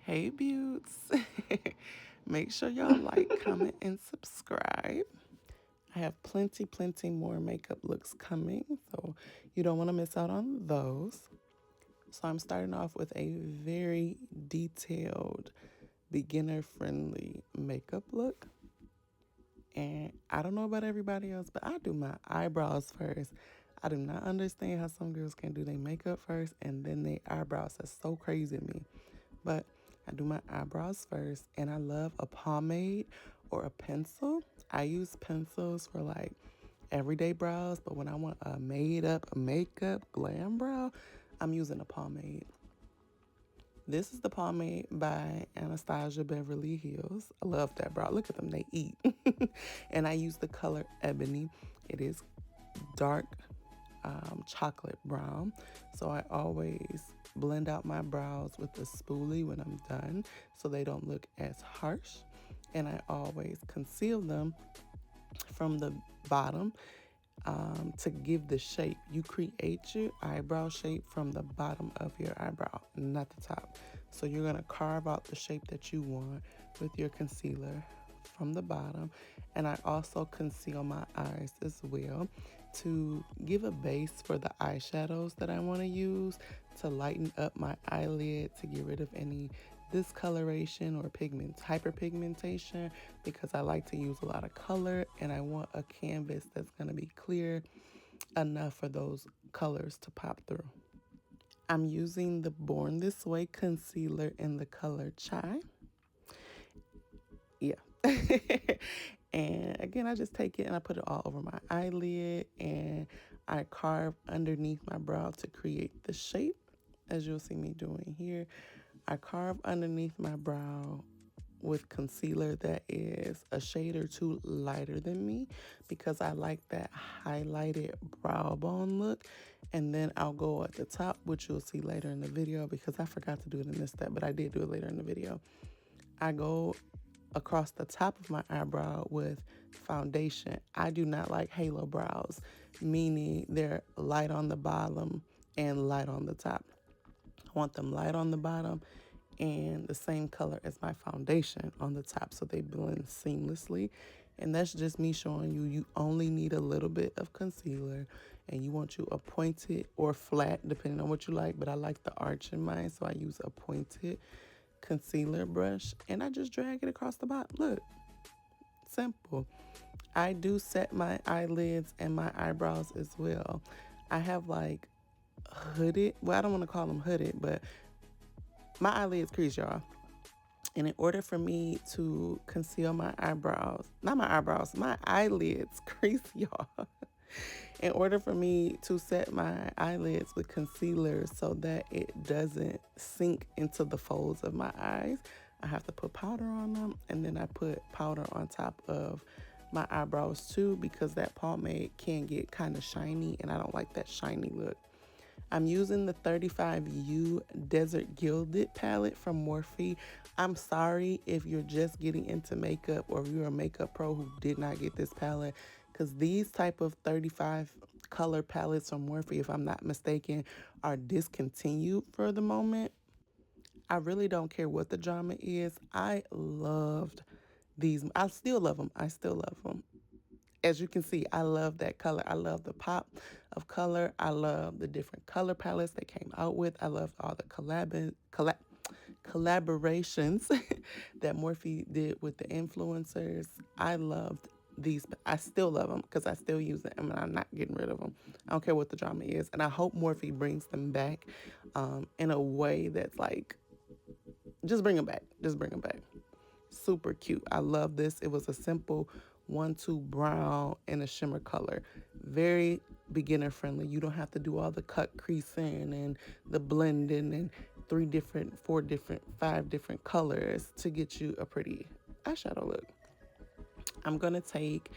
Hey, Buttes. Make sure y'all like, comment, and subscribe. I have plenty more makeup looks coming, so you don't want to miss out on those. So I'm starting off with a very detailed, beginner-friendly makeup look. And I don't know about everybody else, but I do my eyebrows first. I do not understand how some girls can do their makeup first and then their eyebrows. That's so crazy to me. But I do my eyebrows first, and I love a pomade or a pencil. I use pencils for like everyday brows, but when I want a made up makeup glam brow, I'm using a pomade. This is the pomade by Anastasia Beverly Hills. I love that brow. Look at them, they eat. And I use the color Ebony. It is dark chocolate brown. So I always blend out my brows with a spoolie when I'm done so they don't look as harsh. And I always conceal them from the bottom to give the shape. You create your eyebrow shape from the bottom of your eyebrow, not the top. So you're going to carve out the shape that you want with your concealer from the bottom. And I also conceal my eyes as well to give a base for the eyeshadows that I want to use, to lighten up my eyelid, to get rid of any discoloration or hyperpigmentation, because I like to use a lot of color and I want a canvas that's going to be clear enough for those colors to pop through. I'm using the Born This Way concealer in the color Chai. Yeah. And again, I just take it and I put it all over my eyelid and I carve underneath my brow to create the shape, as you'll see me doing here. I carve underneath my brow with concealer that is a shade or two lighter than me because I like that highlighted brow bone look. And then I'll go at the top, which you'll see later in the video because I forgot to do it in this step, but I did do it later in the video. I go across the top of my eyebrow with foundation. I do not like halo brows, meaning they're light on the bottom and light on the top. I want them light on the bottom and the same color as my foundation on the top so they blend seamlessly. And that's just me showing you only need a little bit of concealer and you want you a pointed or flat depending on what you like, but I like the arch in mine, so I use a pointed concealer brush and I just drag it across the bottom. Look, simple. I do set my eyelids and my eyebrows as well. I have like hooded, well, I don't want to call them hooded, but my eyelids crease, y'all. And in order for me to conceal my eyebrows, not my eyebrows, my eyelids crease, y'all. In order for me to set my eyelids with concealer so that it doesn't sink into the folds of my eyes, I have to put powder on them. And then I put powder on top of my eyebrows too because that pomade can get kind of shiny and I don't like that shiny look. I'm using the 35U Desert Gilded palette from Morphe. I'm sorry if you're just getting into makeup or you're a makeup pro who did not get this palette, because these type of 35 color palettes from Morphe, if I'm not mistaken, are discontinued for the moment. I really don't care what the drama is. I loved these. I still love them. I still love them. As you can see, I love that color. I love the pop of color. I love the different color palettes they came out with. I love all the collaborations that Morphe did with the influencers. I loved these. I still love them because I still use them and I'm not getting rid of them. I don't care what the drama is. And I hope Morphe brings them back in a way that's like, just bring them back. Just bring them back. Super cute. I love this. It was a simple 1-2 brown and a shimmer color. Very beginner friendly. You don't have to do all the cut creasing and the blending and 3 different, 4 different, 5 different colors to get you a pretty eyeshadow look. I'm going to take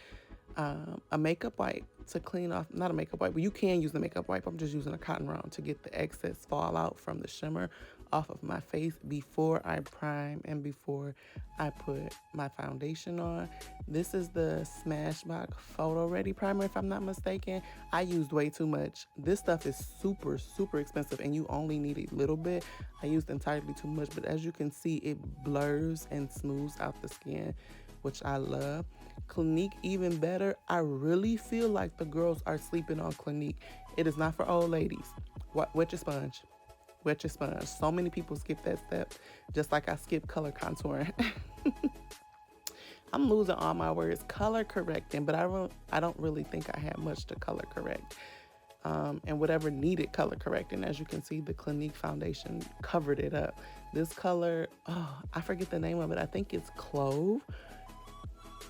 a makeup wipe to clean off, not a makeup wipe, but you can use the makeup wipe. I'm just using a cotton round to get the excess fallout from the shimmer off of my face before I prime and before I put my foundation on. This is the Smashbox Photo Ready Primer, if I'm not mistaken. I used way too much. This stuff is super, super expensive, and you only need a little bit. I used entirely too much, but as you can see, it blurs and smooths out the skin, which I love. Clinique, even better. I really feel like the girls are sleeping on Clinique. It is not for old ladies. Wet your sponge. Wet your sponge. So many people skip that step, just like I skip color contouring. I'm losing all my words. Color correcting, but I don't really think I had much to color correct. And whatever needed color correcting, as you can see, the Clinique foundation covered it up. This color, oh, I forget the name of it. I think it's Clove.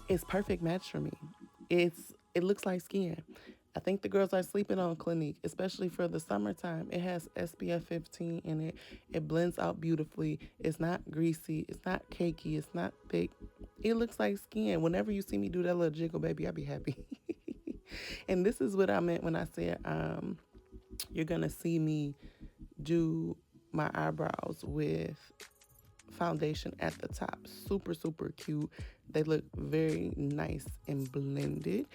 It's perfect match for me. It looks like skin. I think the girls are sleeping on Clinique, especially for the summertime. It has SPF 15 in it. It blends out beautifully. It's not greasy. It's not cakey. It's not thick. It looks like skin. Whenever you see me do that little jiggle, baby, I'll be happy. And this is what I meant when I said you're going to see me do my eyebrows with foundation at the top. Super, super cute. They look very nice and blended.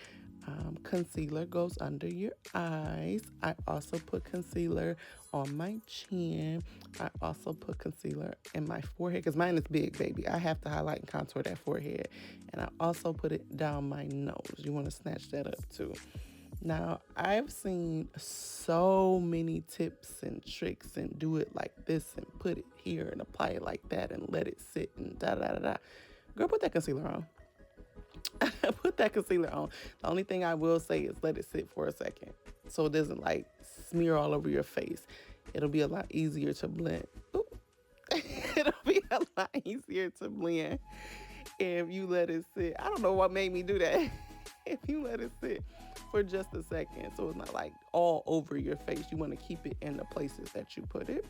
Concealer goes under your eyes. I also put concealer on my chin. I also put concealer in my forehead because mine is big, baby. I have to highlight and contour that forehead. And I also put it down my nose. You want to snatch that up too. Now, I've seen so many tips and tricks and do it like this and put it here and apply it like that and let it sit and da da da da. Girl, put that concealer on. Put that concealer on. The only thing I will say is let it sit for a second so it doesn't like smear all over your face. It'll be a lot easier to blend. Ooh. It'll be a lot easier to blend if you let it sit. I don't know what made me do that. If you let it sit for just a second so it's not like all over your face. You want to keep it in the places that you put it.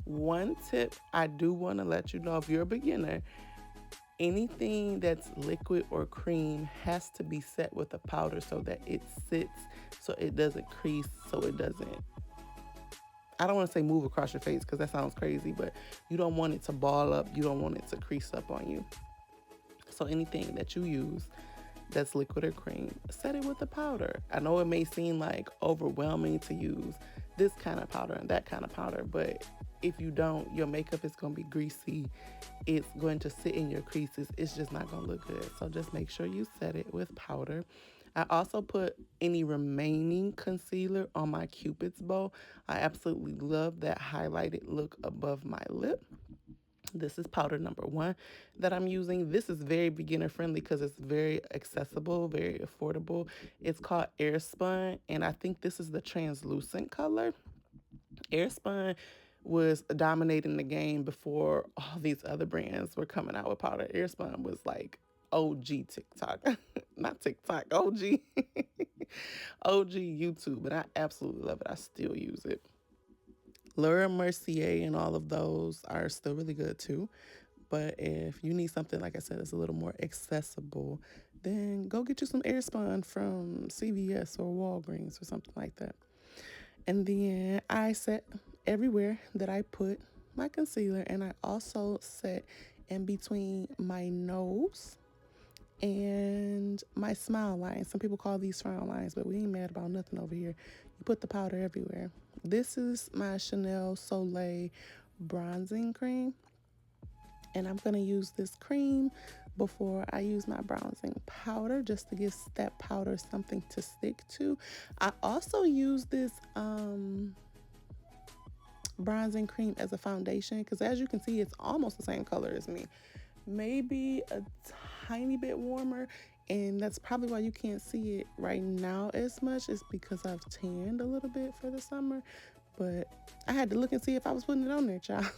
One tip I do want to let you know, if you're a beginner, anything that's liquid or cream has to be set with a powder so that it sits, so it doesn't crease, so it doesn't, I don't want to say move across your face because that sounds crazy, but you don't want it to ball up. You don't want it to crease up on you. So anything that you use that's liquid or cream, set it with a powder. I know it may seem like overwhelming to use this kind of powder and that kind of powder, but if you don't, your makeup is going to be greasy. It's going to sit in your creases. It's just not going to look good. So just make sure you set it with powder. I also put any remaining concealer on my Cupid's bow. I absolutely love that highlighted look above my lip. This is powder number 1 that I'm using. This is very beginner friendly because it's very accessible, very affordable. It's called Airspun, and I think this is the translucent color. Airspun was dominating the game before all these other brands were coming out with powder. Airspun was like OG TikTok. Not TikTok, OG. OG YouTube, and I absolutely love it. I still use it. Laura Mercier and all of those are still really good too. But if you need something, like I said, that's a little more accessible, then go get you some Airspun from CVS or Walgreens or something like that. And then I set everywhere that I put my concealer, and I also set in between my nose and my smile lines. Some people call these frown lines, but we ain't mad about nothing over here. You put the powder everywhere. This is my Chanel Soleil bronzing cream, and I'm going to use this cream before I use my bronzing powder just to give that powder something to stick to. I also use this bronzing cream as a foundation because, as you can see, it's almost the same color as me. Maybe a tiny bit warmer, and that's probably why you can't see it right now as much. It's because I've tanned a little bit for the summer, but I had to look and see if I was putting it on there, child.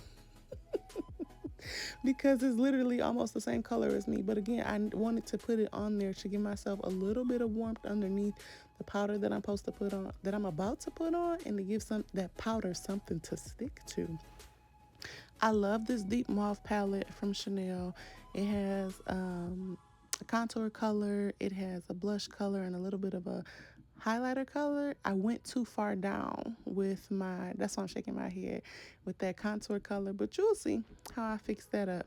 Because it's literally almost the same color as me. But again, I wanted to put it on there to give myself a little bit of warmth underneath the powder that I'm supposed to put on, that I'm about to put on, and to give that powder something to stick to. I love this deep mauve palette from Chanel. It has a contour color, it has a blush color, and a little bit of a highlighter color, I went too far down with my, that's why I'm shaking my head, with that contour color. But you'll see how I fix that up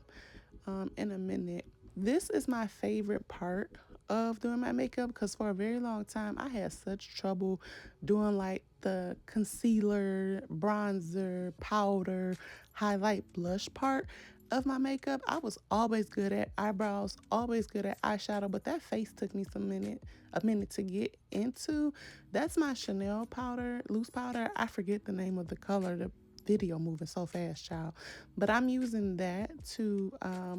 in a minute. This is my favorite part of doing my makeup because for a very long time I had such trouble doing like the concealer, bronzer, powder, highlight, blush part of my makeup. I was always good at eyebrows, always good at eyeshadow, but that face took me a minute to get into. That's my Chanel powder, loose powder. I forget the name of the color. The video moving so fast, child. But I'm using that to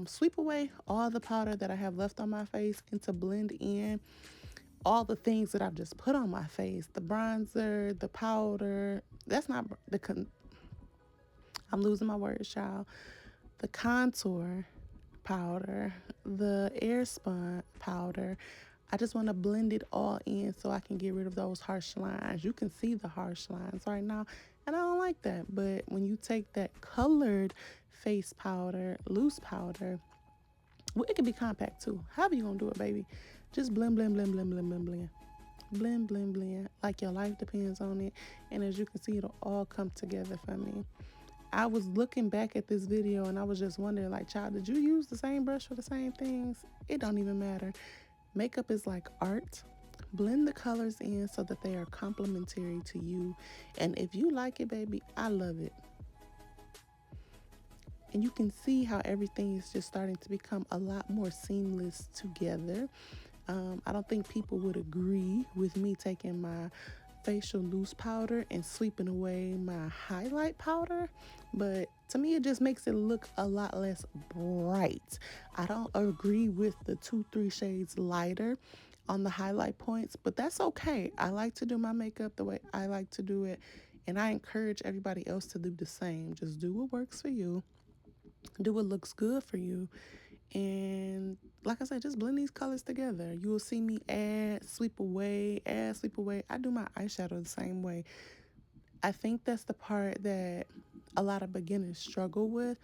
sweep away all the powder that I have left on my face and to blend in all the things that I've just put on my face. The bronzer, the powder. That's not I'm losing my words, child. The contour powder, the airspun powder. I just want to blend it all in so I can get rid of those harsh lines. You can see the harsh lines right now, and I don't like that. But when you take that colored face powder, loose powder, well, it can be compact too. However you gonna do it, baby. Just blend, blend, blend, blend, blend, blend, blend. Blend, blend, blend. Like your life depends on it. And as you can see, it'll all come together for me. I was looking back at this video and I was just wondering, like, child, did you use the same brush for the same things? It don't even matter. Makeup is like art. Blend the colors in so that they are complementary to you. And if you like it, baby, I love it. And you can see how everything is just starting to become a lot more seamless together. I don't think people would agree with me taking my facial loose powder and sweeping away my highlight powder, but to me it just makes it look a lot less bright. I don't agree with the 2-3 shades lighter on the highlight points, but that's okay. I like to do my makeup the way I like to do it, and I encourage everybody else to do the same. Just do what works for you, do what looks good for you, and like I said, just blend these colors together. You will see me add, sweep away, add, sweep away. I do my eyeshadow the same way. I think that's the part that a lot of beginners struggle with,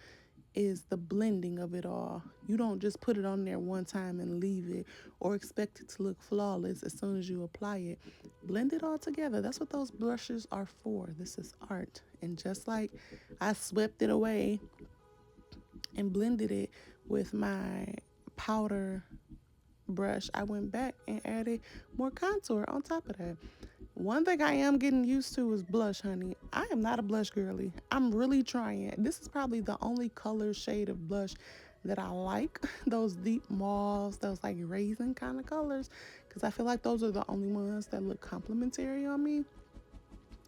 is the blending of it all. You don't just put it on there one time and leave it or expect it to look flawless as soon as you apply it. Blend it all together. That's what those brushes are for. This is art. And just like I swept it away and blended it with my powder brush, I went back and added more contour on top of that. One thing I am getting used to is blush, honey. I am not a blush girly. I'm really trying. This is probably the only color shade of blush that I like. Those deep mauves, those like raisin kind of colors, because I feel like those are the only ones that look complimentary on me.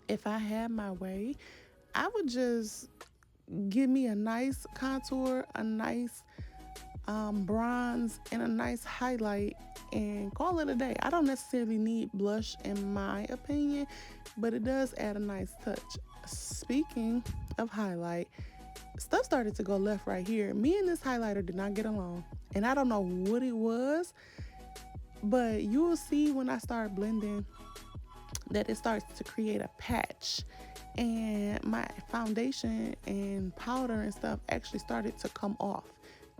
If I had my way, I would just give me a nice contour, a nice bronze, and a nice highlight and call it a day. I don't necessarily need blush in my opinion, but it does add a nice touch. Speaking of highlight, stuff started to go left right here. Me and this highlighter did not get along, and I don't know what it was, but you will see when I start blending that it starts to create a patch, and my foundation and powder and stuff actually started to come off.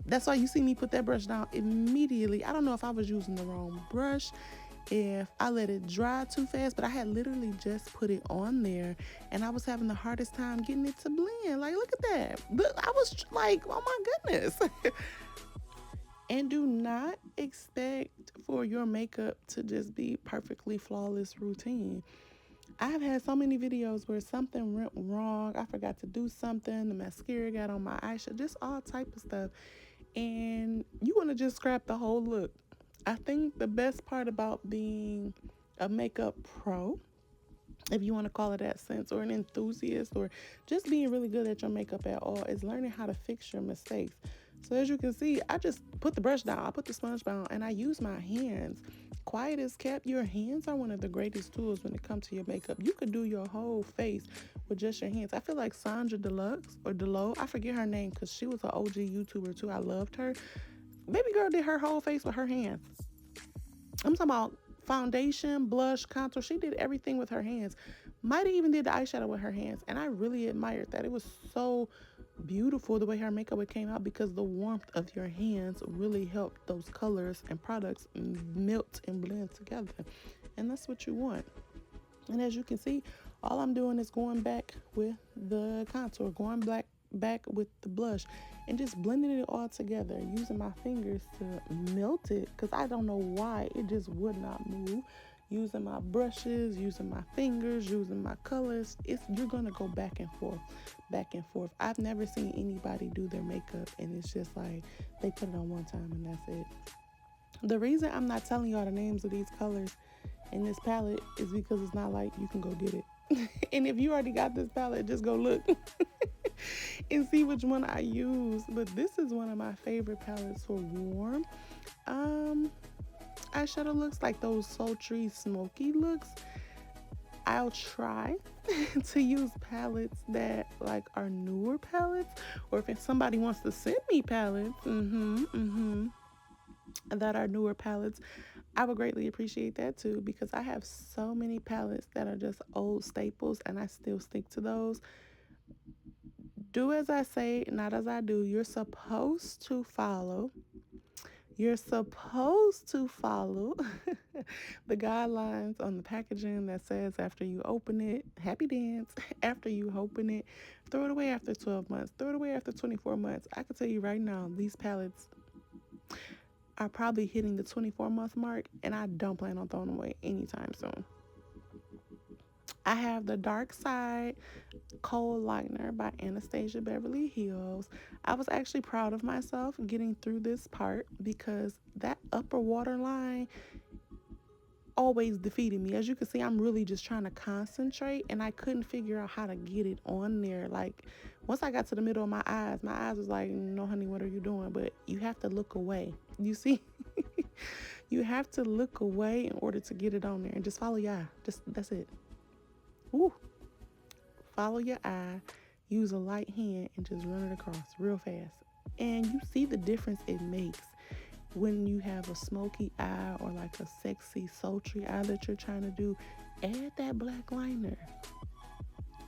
That's why you see me put that brush down immediately. I don't know if I was using the wrong brush, if I let it dry too fast, but I had literally just put it on there and I was having the hardest time getting it to blend. Like, look at that. I was like, oh my goodness. And do not expect for your makeup to just be perfectly flawless routine. I've had so many videos where something went wrong. I forgot to do something. The mascara got on my eyeshadow, just all type of stuff. And you want to just scrap the whole look. I think the best part about being a makeup pro, if you want to call it that sense, or an enthusiast, or just being really good at your makeup at all, is learning how to fix your mistakes. So as you can see, I just put the brush down, I put the sponge down, and I use my hands. Quiet as kept, your hands are one of the greatest tools when it comes to your makeup. You could do your whole face with just your hands. I feel like Sandra Deluxe or Delo, I forget her name because she was an OG YouTuber too. I loved her. Baby girl did her whole face with her hands. I'm talking about foundation, blush, contour. She did everything with her hands. Might have even did the eyeshadow with her hands. And I really admired that. It was so beautiful the way her makeup came out because the warmth of your hands really helped those colors and products melt and blend together. And that's what you want. And as you can see, all I'm doing is going back with the contour, going back with the blush, and just blending it all together, using my fingers to melt it, because I don't know why it just would not move. Using my brushes, using my fingers, using my colors, you're gonna go back and forth, back and forth. I've never seen anybody do their makeup and it's just like they put it on one time and that's it. The reason I'm not telling y'all the names of these colors in this palette is because it's not like you can go get it. And if you already got this palette, just go look and see which one I use. But this is one of my favorite palettes for warm eyeshadow looks, like those sultry, smoky looks. I'll try to use palettes that like are newer palettes, or if somebody wants to send me palettes, that are newer palettes, I would greatly appreciate that too, because I have so many palettes that are just old staples and I still stick to those. Do as I say, not as I do. You're supposed to follow. You're supposed to follow the guidelines on the packaging that says after you open it, happy dance. After you open it, throw it away after 12 months, throw it away after 24 months. I can tell you right now, these palettes are probably hitting the 24-month mark, and I don't plan on throwing them away anytime soon. I have the Dark Side Kohl Liner by Anastasia Beverly Hills. I was actually proud of myself getting through this part because that upper waterline always defeated me. As you can see, I'm really just trying to concentrate and I couldn't figure out how to get it on there. Like once I got to the middle of my eyes was like, no honey, what are you doing? But you have to look away. You see? You have to look away in order to get it on there, and just follow your eye. That's it. Woo. Follow your eye, use a light hand, and just run it across real fast. And you see the difference it makes when you have a smoky eye or like a sexy, sultry eye that you're trying to do. Add that black liner.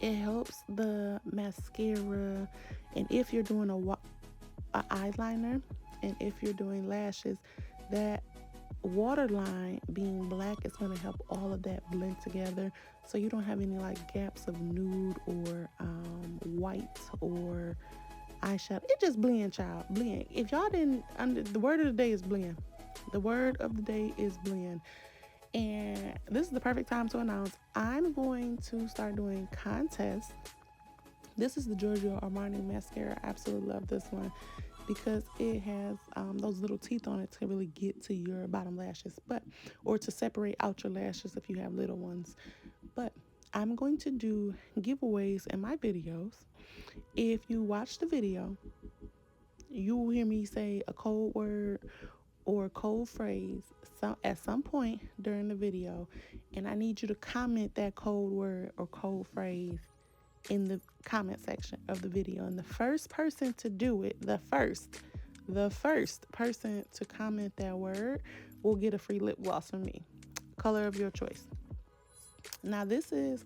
It helps the mascara. And if you're doing a eyeliner, and if you're doing lashes, that waterline being black is going to help all of that blend together, so you don't have any like gaps of nude or white or eyeshadow. It just blend, child, blend. If y'all didn't the word of the day is blend. The word of the day is blend. And this is the perfect time to announce I'm going to start doing contests. This is the Giorgio Armani mascara. I absolutely love this one because it has those little teeth on it to really get to your bottom lashes, or to separate out your lashes if you have little ones. But I'm going to do giveaways in my videos. If you watch the video, you will hear me say a code word or a code phrase at some point during the video, and I need you to comment that code word or code phrase in the comment section of the video. And the first person to do it, the first person to comment that word will get a free lip gloss from me, color of your choice. Now this is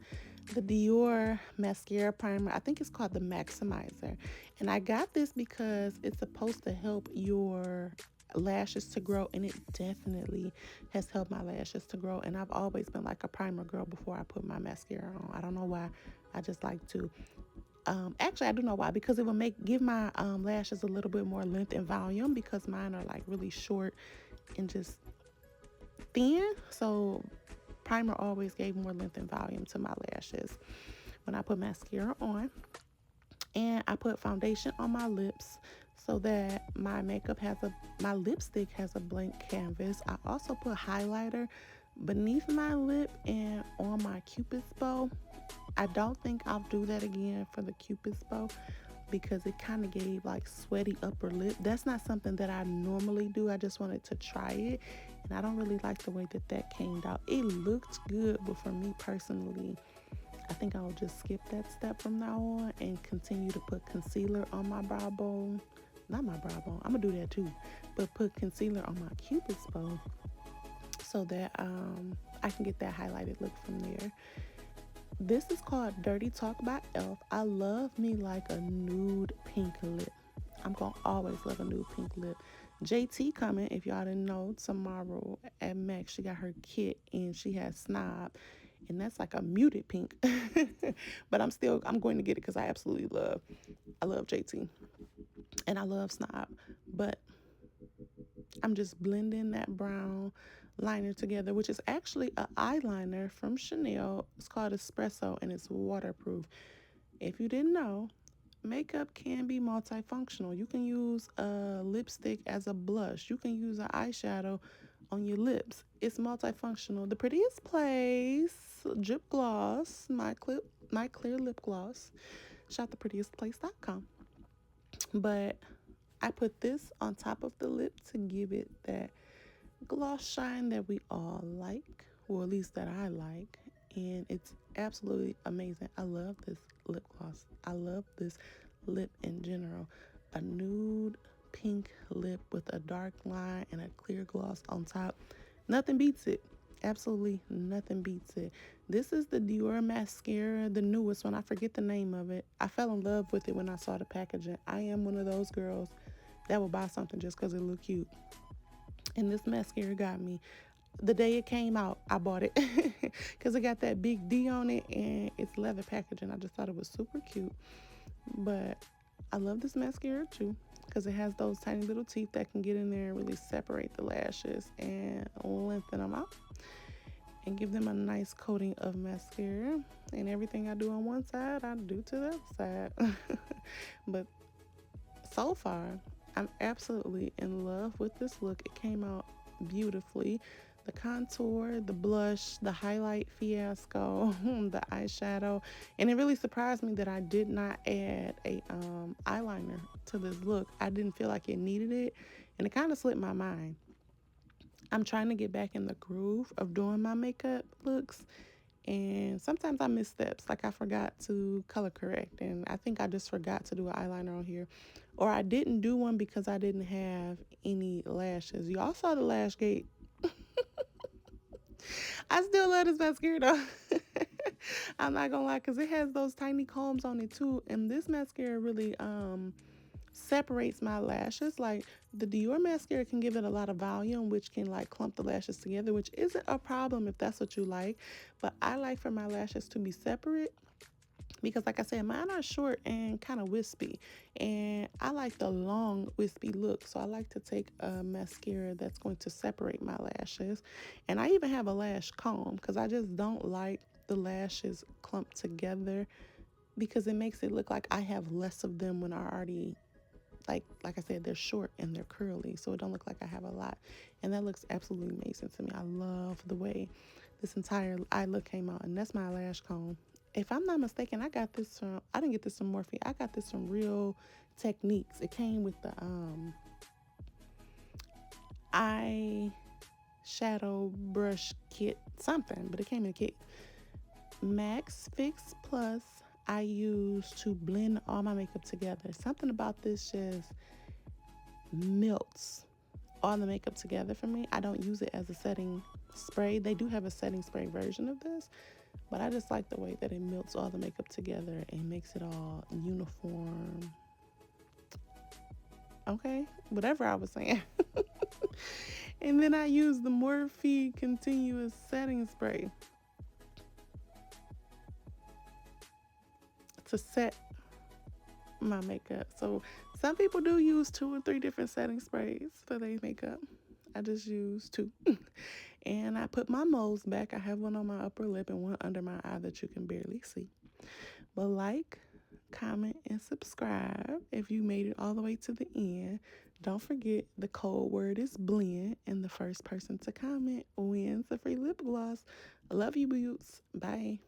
the Dior mascara primer. I think it's called the Maximizer, and I got this because it's supposed to help your lashes to grow, and it definitely has helped my lashes to grow. And I've always been like a primer girl before I put my mascara on. I don't know why, I just like to. Actually, I do know why, because it will give my lashes a little bit more length and volume, because mine are like really short and just thin. So primer always gave more length and volume to my lashes when I put mascara on. And I put foundation on my lips so that my my lipstick has a blank canvas. I also put highlighter beneath my lip and on my Cupid's bow. I don't think I'll do that again for the Cupid's bow because it kind of gave like sweaty upper lip. That's not something that I normally do. I just wanted to try it, and I don't really like the way that came out. It looked good, but for me personally, I think I'll just skip that step from now on and continue to put concealer on my brow bone. Not my brow bone, I'm gonna do that too, but put concealer on my Cupid's bow so that I can get that highlighted look from there. This is called Dirty Talk by e.l.f. I love me like a nude pink lip. I'm gonna always love a nude pink lip. JT coming, if y'all didn't know, tomorrow at Mac. She got her kit and she has Snob. And that's like a muted pink. But I'm going to get it because I love JT and I love Snob. But I'm just blending that brown liner together, which is actually an eyeliner from Chanel. It's called Espresso and it's waterproof. If you didn't know, makeup can be multifunctional. You can use a lipstick as a blush. You can use an eyeshadow on your lips. It's multifunctional. The Prettiest Place Drip Gloss, my clear lip gloss. Shop theprettiestplace.com. But I put this on top of the lip to give it that gloss shine that we all like, or at least that I like. And it's absolutely amazing. I love this lip gloss. I love this lip in general. A nude pink lip with a dark line and a clear gloss on top. Nothing beats it. Absolutely nothing beats it. This is the Dior mascara, the newest one. I forget the name of it. I fell in love with it when I saw the packaging. I am one of those girls that will buy something just because it look cute. And this mascara got me. The day it came out, I bought it because it got that big D on it and it's leather packaging. I just thought it was super cute. But I love this mascara too because it has those tiny little teeth that can get in there and really separate the lashes and lengthen them out and give them a nice coating of mascara. And everything I do on one side, I do to the other side. But so far, I'm absolutely in love with this look. It came out beautifully. The contour, the blush, the highlight fiasco, the eyeshadow, and it really surprised me that I did not add a eyeliner to this look. I didn't feel like it needed it, and it kind of slipped my mind. I'm trying to get back in the groove of doing my makeup looks. And sometimes I miss steps, like I forgot to color correct. And I think I just forgot to do an eyeliner on here. Or I didn't do one because I didn't have any lashes. Y'all saw the lash gate. I still love this mascara though. I'm not gonna lie, because it has those tiny combs on it too. And this mascara really separates my lashes. Like the Dior mascara can give it a lot of volume, which can like clump the lashes together, which isn't a problem if that's what you like. But I like for my lashes to be separate because like I said, mine are short and kind of wispy, and I like the long wispy look. So I like to take a mascara that's going to separate my lashes. And I even have a lash comb because I just don't like the lashes clumped together because it makes it look like I have less of them when I already like I said, they're short and they're curly, so it don't look like I have a lot. And that looks absolutely amazing to me. I love the way this entire eye look came out, and that's my lash comb. If I'm not mistaken, I didn't get this from Morphe. I got this from Real Techniques. It came with the eye shadow brush kit, something, but it came in a kit. Max Fix Plus I use to blend all my makeup together. Something about this just melts all the makeup together for me. I don't use it as a setting spray. They do have a setting spray version of this, but I just like the way that it melts all the makeup together and makes it all uniform. Okay, whatever I was saying. And then I use the Morphe Continuous Setting Spray to set my makeup. So some people do use 2 or 3 different setting sprays for their makeup. I just use 2. And I put my moles back. I have one on my upper lip and one under my eye that you can barely see. But like, comment, and subscribe if you made it all the way to the end. Don't forget the code word is blend, and the first person to comment wins a free lip gloss. I love you, boots. Bye.